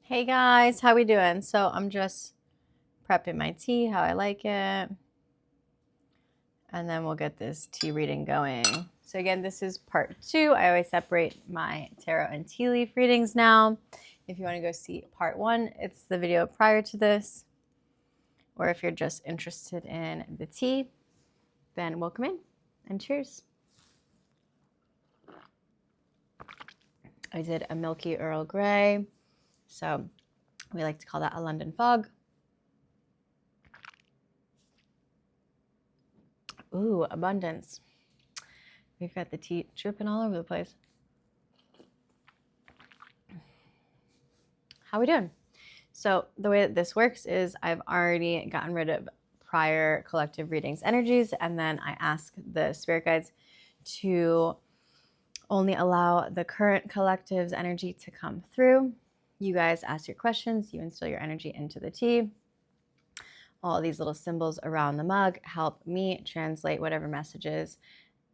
Hey guys, how we doing? So I'm just prepping my tea, how I like it. And then we'll get this tea reading going. So again, this is part 2. I always separate my tarot and tea leaf readings now. If you want to go see part 1, it's the video prior to this. Or if you're just interested in the tea, then welcome in and cheers. I did a milky Earl Grey. So we like to call that a London fog. Ooh, abundance. We've got the tea dripping all over the place. How we doing? So the way that this works is I've already gotten rid of prior collective readings energies, and then I ask the spirit guides to only allow the current collective's energy to come through. You guys ask your questions, you instill your energy into the tea. All these little symbols around the mug help me translate whatever messages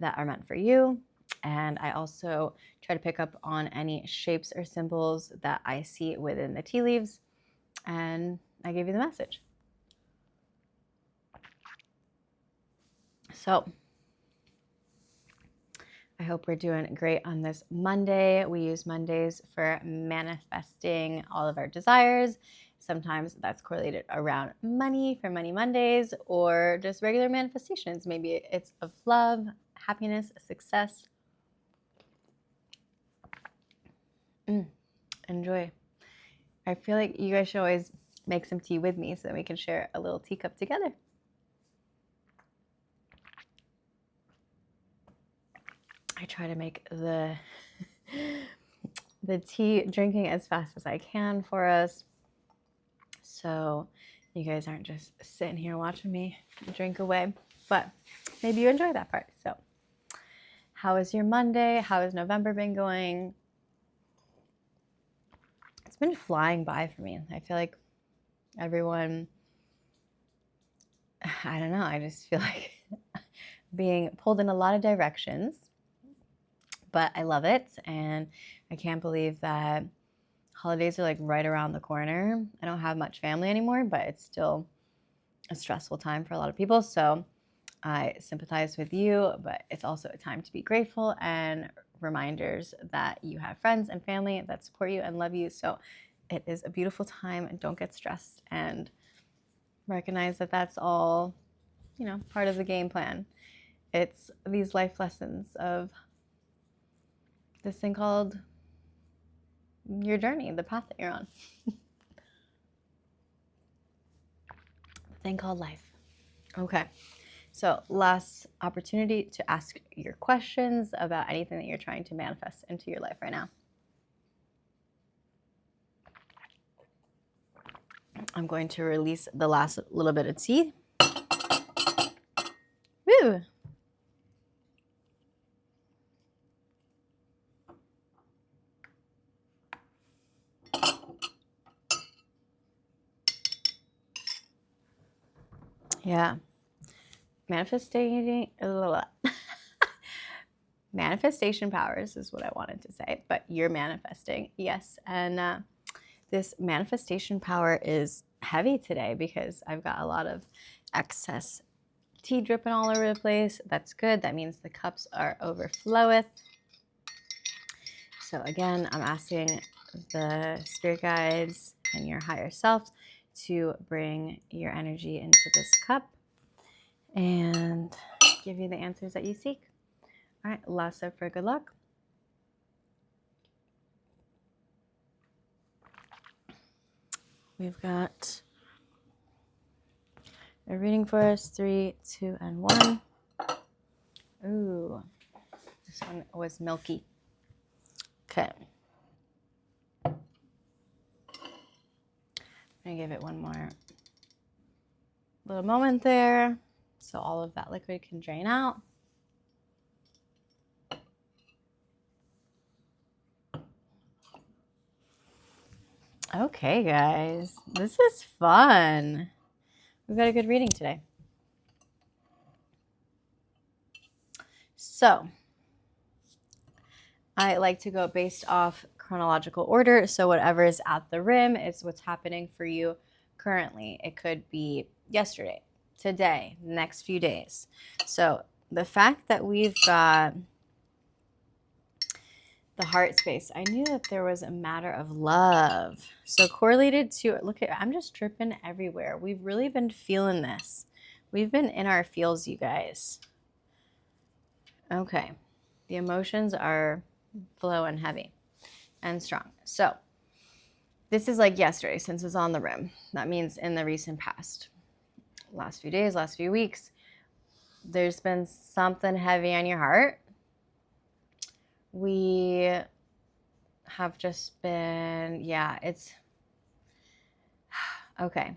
that are meant for you. And I also try to pick up on any shapes or symbols that I see within the tea leaves, and I give you the message. So I hope we're doing great on this Monday. We use Mondays for manifesting all of our desires. Sometimes that's correlated around money for Money Mondays, or just regular manifestations. Maybe it's of love, happiness, success. Enjoy. I feel like you guys should always make some tea with me so that we can share a little teacup together. I try to make the tea drinking as fast as I can for us, so you guys aren't just sitting here watching me drink away. But maybe you enjoy that part. So how is your Monday? How has November been going? It's been flying by for me. I feel like everyone, I don't know, I just feel like being pulled in a lot of directions, but I love it. And I can't believe that holidays are like right around the corner. I don't have much family anymore, but it's still a stressful time for a lot of people. So I sympathize with you, but it's also a time to be grateful and reminders that you have friends and family that support you and love you. So it is a beautiful time, and don't get stressed, and recognize that that's all, part of the game plan. It's these life lessons of this thing called your journey, the path that you're on. The thing called life. Okay. So last opportunity to ask your questions about anything that you're trying to manifest into your life right now. I'm going to release the last little bit of tea. Woo! Yeah. Manifestation powers is what I wanted to say, but you're manifesting. Yes. And this manifestation power is heavy today because I've got a lot of excess tea dripping all over the place. That's good. That means the cups are overfloweth. So again, I'm asking the spirit guides and your higher self to bring your energy into this cup and give you the answers that you seek. All right, last sip for good luck. We've got a reading for us, 3, 2, and 1. Ooh, this one was milky. Okay. I'm gonna give it one more little moment there so all of that liquid can drain out. Okay, guys, this is fun. We've got a good reading today. So I like to go based off chronological order. So whatever is at the rim is what's happening for you currently. It could be yesterday, today, next few days. So the fact that we've got the heart space, I knew that there was a matter of love. So correlated to, look at, I'm just dripping everywhere. We've really been feeling this. We've been in our feels, you guys. Okay. The emotions are flowing heavy and strong. So this is like yesterday since it's on the rim. That means in the recent past. Last few days, last few weeks, there's been something heavy on your heart. We have just been, it's okay.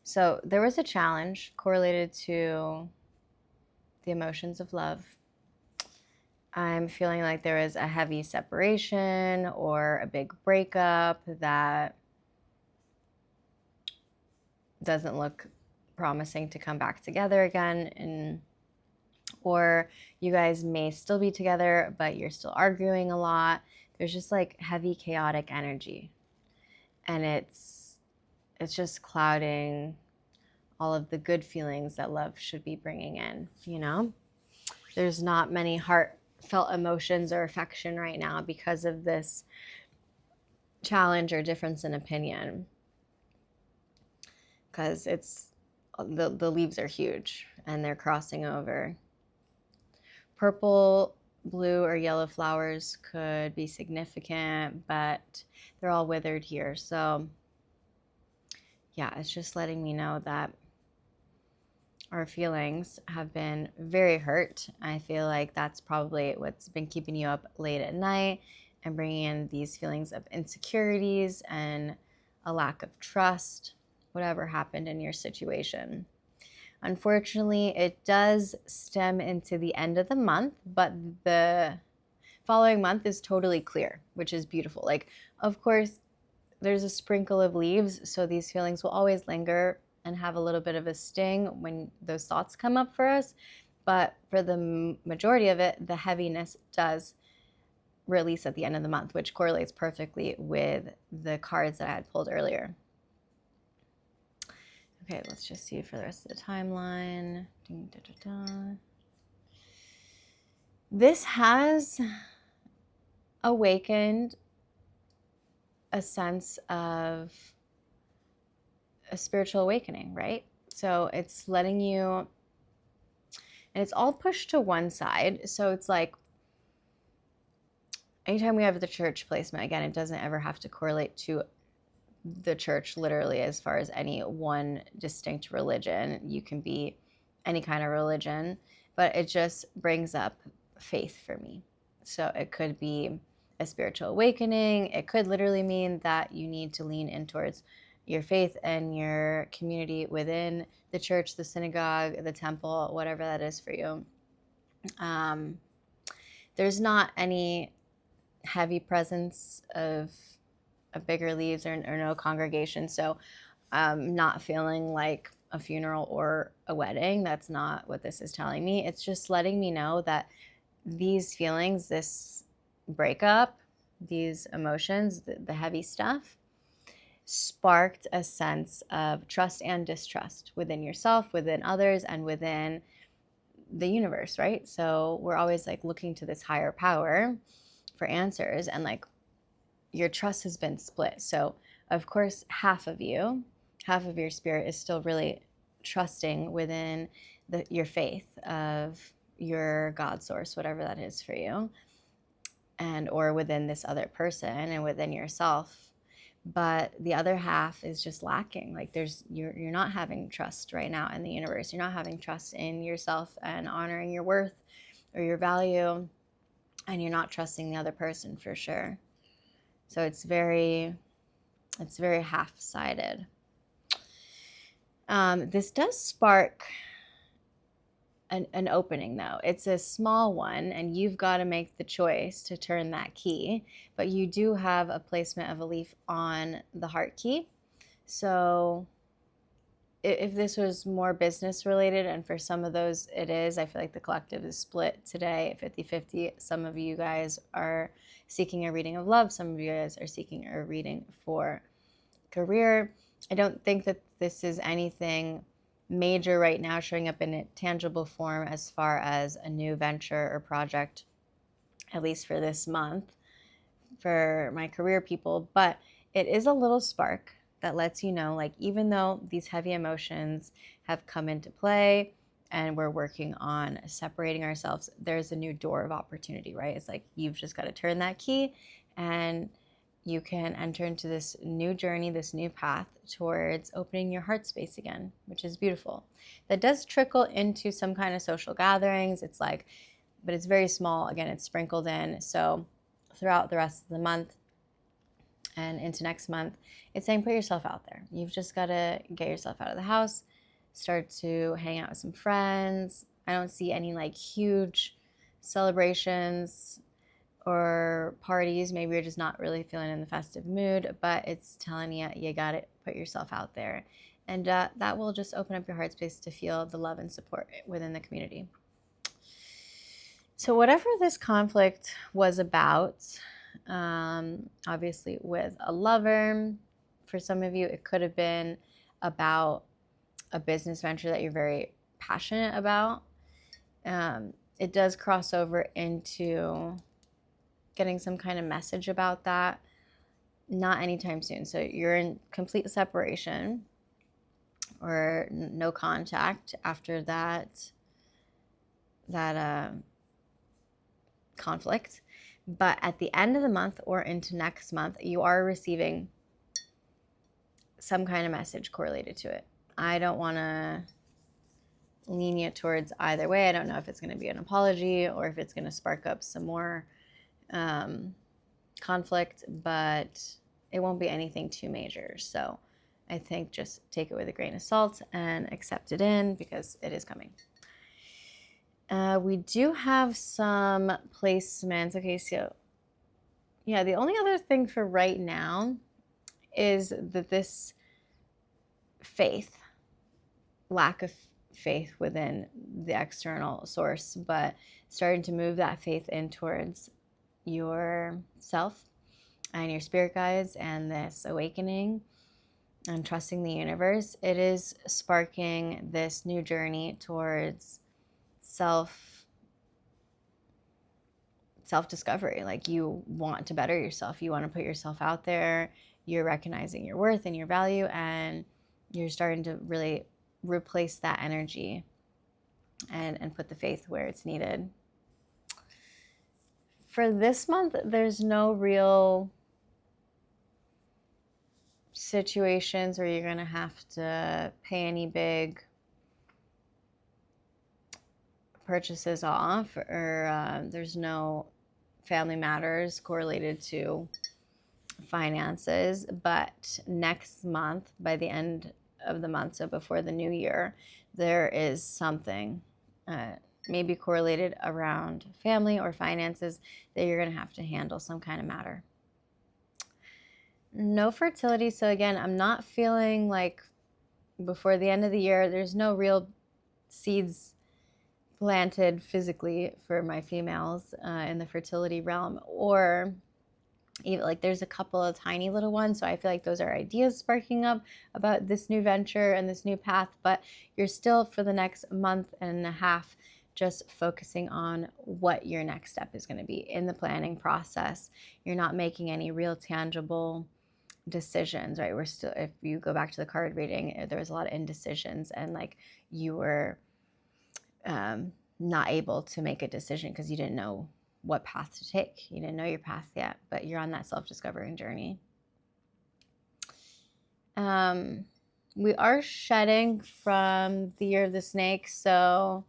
So there was a challenge correlated to the emotions of love. I'm feeling like there is a heavy separation or a big breakup that doesn't look promising to come back together again, or you guys may still be together, but you're still arguing a lot. There's just like heavy chaotic energy, and it's just clouding all of the good feelings that love should be bringing in, you know? There's not many heartfelt emotions or affection right now because of this challenge or difference in opinion, because it's the leaves are huge and they're crossing over. Purple, blue, or yellow flowers could be significant, but they're all withered here. So yeah, it's just letting me know that our feelings have been very hurt. I feel like that's probably what's been keeping you up late at night and bringing in these feelings of insecurities and a lack of trust, whatever happened in your situation. Unfortunately, it does stem into the end of the month, but the following month is totally clear, which is beautiful. Like, of course, there's a sprinkle of leaves, so these feelings will always linger and have a little bit of a sting when those thoughts come up for us. But for the majority of it, the heaviness does release at the end of the month, which correlates perfectly with the cards that I had pulled earlier. Okay, let's just see for the rest of the timeline. This has awakened a sense of a spiritual awakening, right? So it's letting you, and it's all pushed to one side. So it's like, anytime we have the church placement, again, it doesn't ever have to correlate to the church literally as far as any one distinct religion. You can be any kind of religion, but it just brings up faith for me. So it could be a spiritual awakening. It could literally mean that you need to lean in towards your faith and your community within the church, the synagogue, the temple, whatever that is for you. There's not any heavy presence of bigger leaves or no congregation. So not feeling like a funeral or a wedding. That's not what this is telling me. It's just letting me know that these feelings, this breakup, these emotions, the heavy stuff, sparked a sense of trust and distrust within yourself, within others, and within the universe, right? So we're always like looking to this higher power for answers, and like your trust has been split. So of course, half of your spirit is still really trusting within your faith of your God source, whatever that is for you, and or within this other person and within yourself. But the other half is just lacking. Like you're not having trust right now in the universe. You're not having trust in yourself and honoring your worth or your value, and you're not trusting the other person for sure. So it's very half-sided. This does spark an opening, though. It's a small one, and you've got to make the choice to turn that key. But you do have a placement of a leaf on the heart key. So if this was more business related, and for some of those it is, I feel like the collective is split today 50-50. Some of you guys are seeking a reading of love. Some of you guys are seeking a reading for career. I don't think that this is anything major right now showing up in a tangible form as far as a new venture or project, at least for this month, for my career people. But it is a little spark that lets you know, like, even though these heavy emotions have come into play and we're working on separating ourselves, there's a new door of opportunity, right? It's like you've just got to turn that key and you can enter into this new journey, this new path towards opening your heart space again, which is beautiful. That does trickle into some kind of social gatherings. It's like, but it's very small. Again, it's sprinkled in. So throughout the rest of the month and into next month, it's saying put yourself out there. You've just got to get yourself out of the house, start to hang out with some friends. I don't see any like huge celebrations or parties. Maybe you're just not really feeling in the festive mood, but it's telling you, you got to put yourself out there. And that will just open up your heart space to feel the love and support within the community. So whatever this conflict was about, obviously with a lover, for some of you, it could have been about a business venture that you're very passionate about. It does cross over into getting some kind of message about that, not anytime soon. So you're in complete separation or no contact after that conflict. But at the end of the month or into next month, you are receiving some kind of message correlated to it. I don't want to lean you towards either way. I don't know if it's going to be an apology or if it's going to spark up some more conflict, but it won't be anything too major. So I think just take it with a grain of salt and accept it in because it is coming. We do have some placements. Okay, so yeah, the only other thing for right now is that this lack of faith within the external source, but starting to move that faith in towards yourself and your spirit guides and this awakening and trusting the universe. It is sparking this new journey towards self-discovery. Like, you want to better yourself. You want to put yourself out there. You're recognizing your worth and your value, and you're starting to really replace that energy and put the faith where it's needed. For this month, there's no real situations where you're going to have to pay any big purchases off, or there's no family matters correlated to finances. But next month, by the end of the month, so before the new year, there is something maybe correlated around family or finances that you're going to have to handle some kind of matter. No fertility. So again, I'm not feeling like before the end of the year, there's no real seeds planted physically for my females in the fertility realm, or even like there's a couple of tiny little ones. So I feel like those are ideas sparking up about this new venture and this new path, but you're still for the next month and a half just focusing on what your next step is going to be in the planning process. You're not making any real tangible decisions, right? We're still, if you go back to the card reading, there was a lot of indecisions, and like you were not able to make a decision because you didn't know what path to take. You didn't know your path yet, but you're on that self-discovering journey. We are shedding from the year of the snake, so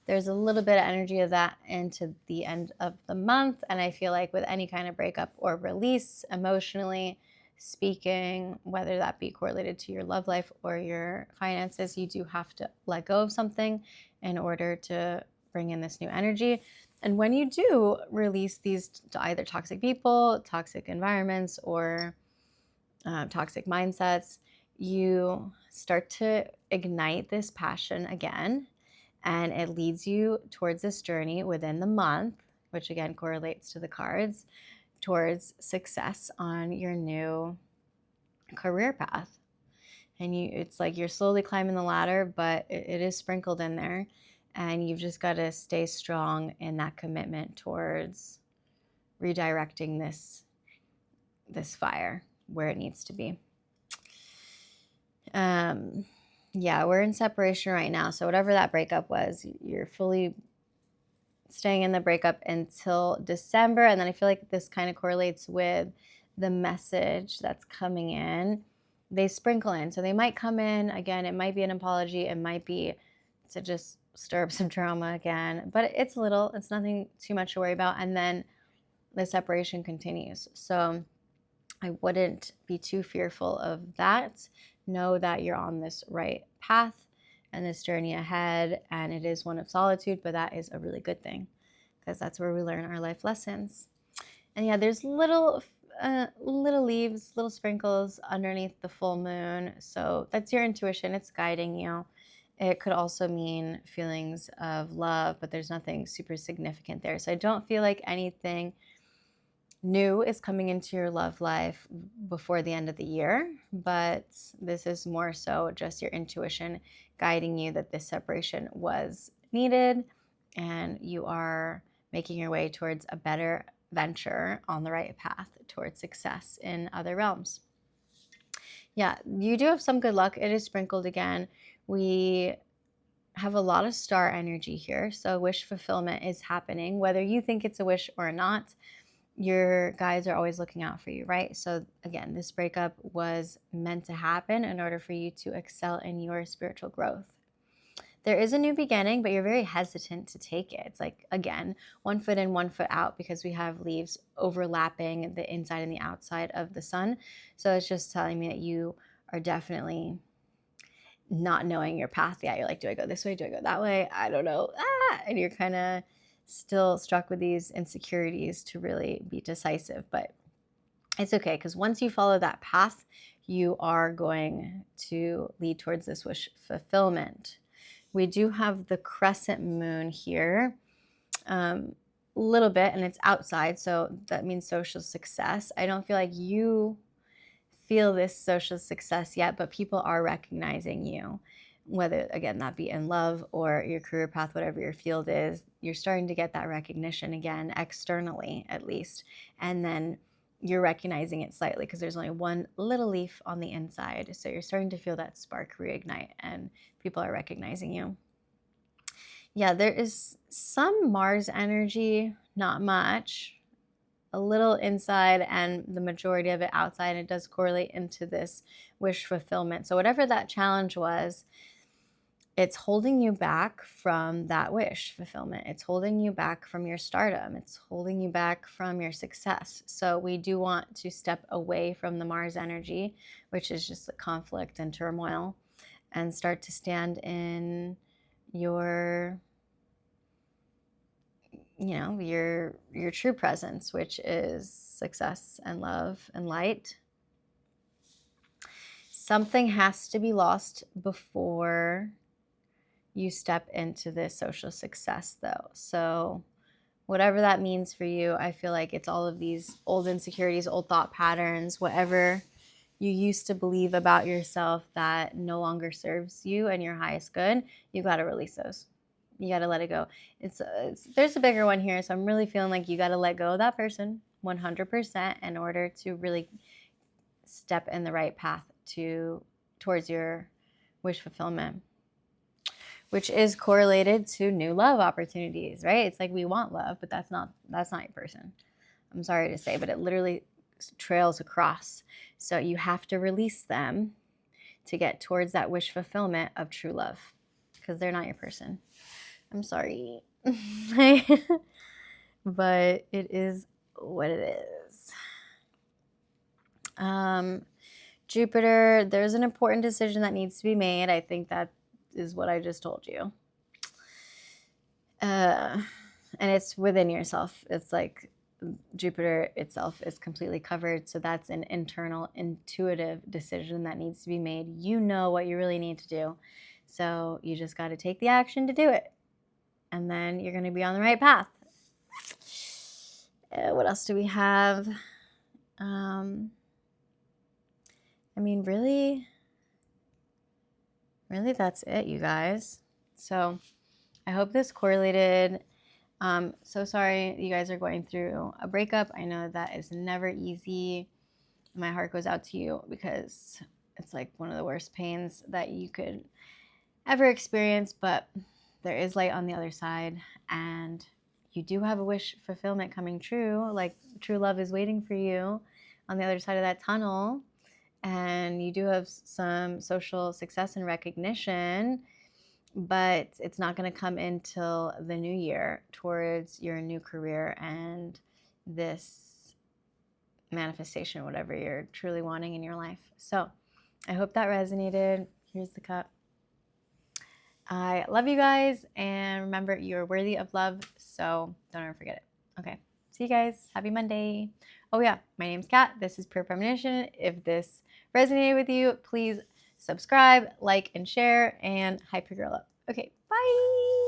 there's a little bit of energy of that into the end of the month. And I feel like with any kind of breakup or release, emotionally speaking, whether that be correlated to your love life or your finances, you do have to let go of something in order to bring in this new energy. And when you do release these to either toxic people, toxic environments, or toxic mindsets, you start to ignite this passion again, and it leads you towards this journey within the month, which again correlates to the cards, towards success on your new career path. And it's like you're slowly climbing the ladder, but it is sprinkled in there, and you've just got to stay strong in that commitment towards redirecting this fire where it needs to be. Yeah, we're in separation right now, so whatever that breakup was, you're fully staying in the breakup until December. And then I feel like this kind of correlates with the message that's coming in. They sprinkle in, so they might come in again. It might be an apology, it might be to just stir up some drama again, but it's nothing too much to worry about. And then the separation continues, so I wouldn't be too fearful of that. Know that you're on this right path and this journey ahead, and it is one of solitude, but that is a really good thing because that's where we learn our life lessons. And yeah, there's little leaves, little sprinkles underneath the full moon, so that's your intuition. It's guiding you. It could also mean feelings of love, but there's nothing super significant there. So I don't feel like anything new is coming into your love life before the end of the year, but this is more so just your intuition guiding you that this separation was needed, and you are making your way towards a better venture on the right path towards success in other realms. Yeah, you do have some good luck. It is sprinkled again. We have a lot of star energy here, so wish fulfillment is happening, whether you think it's a wish or not. Your guides are always looking out for you, right? So again, this breakup was meant to happen in order for you to excel in your spiritual growth. There is a new beginning, but you're very hesitant to take it. It's like, again, 1 foot in, 1 foot out, because we have leaves overlapping the inside and the outside of the sun. So it's just telling me that you are definitely not knowing your path yet. You're like, do I go this way? Do I go that way? I don't know. And you're kind of still struck with these insecurities to really be decisive, but it's okay, because once you follow that path, you are going to lead towards this wish fulfillment. We do have the crescent moon here, a little bit, and it's outside, so that means social success. I don't feel like you feel this social success yet, but people are recognizing you, whether, again, that be in love or your career path, whatever your field is. You're starting to get that recognition again, externally at least, and then you're recognizing it slightly because there's only one little leaf on the inside. So you're starting to feel that spark reignite and people are recognizing you. Yeah, there is some Mars energy, not much, a little inside and the majority of it outside. It does correlate into this wish fulfillment. So whatever that challenge was, it's holding you back from that wish fulfillment. It's holding you back from your stardom. It's holding you back from your success. So we do want to step away from the Mars energy, which is just the conflict and turmoil, and start to stand in your true presence, which is success and love and light. Something has to be lost before you step into this social success, though. So whatever that means for you, I feel like it's all of these old insecurities, old thought patterns, whatever you used to believe about yourself that no longer serves you and your highest good. You got to release those. You got to let it go. There's a bigger one here, so I'm really feeling like you got to let go of that person 100% in order to really step in the right path towards your wish fulfillment, which is correlated to new love opportunities, right? It's like we want love, but that's not your person. I'm sorry to say, but it literally trails across. So you have to release them to get towards that wish fulfillment of true love, because they're not your person. I'm sorry. But it is what it is. Jupiter, there's an important decision that needs to be made. I think that is what I just told you. And it's within yourself. It's like Jupiter itself is completely covered. So that's an internal, intuitive decision that needs to be made. You know what you really need to do. So you just got to take the action to do it. And then you're going to be on the right path. What else do we have? I mean, really, that's it, you guys. So I hope this correlated. So sorry you guys are going through a breakup. I know that is never easy. My heart goes out to you because it's like one of the worst pains that you could ever experience, but there is light on the other side, and you do have a wish fulfillment coming true. Like, true love is waiting for you on the other side of that tunnel, and you do have some social success and recognition, but it's not going to come until the new year, towards your new career and this manifestation, whatever you're truly wanting in your life. So I hope that resonated. Here's the cup. I love you guys, and remember, you're worthy of love, so don't ever forget it. Okay, see you guys. Happy Monday. Oh yeah, my name's Kat. This is Pure Premonition. If this resonated with you, please subscribe, like, and share, and hype your girl up. Okay, bye.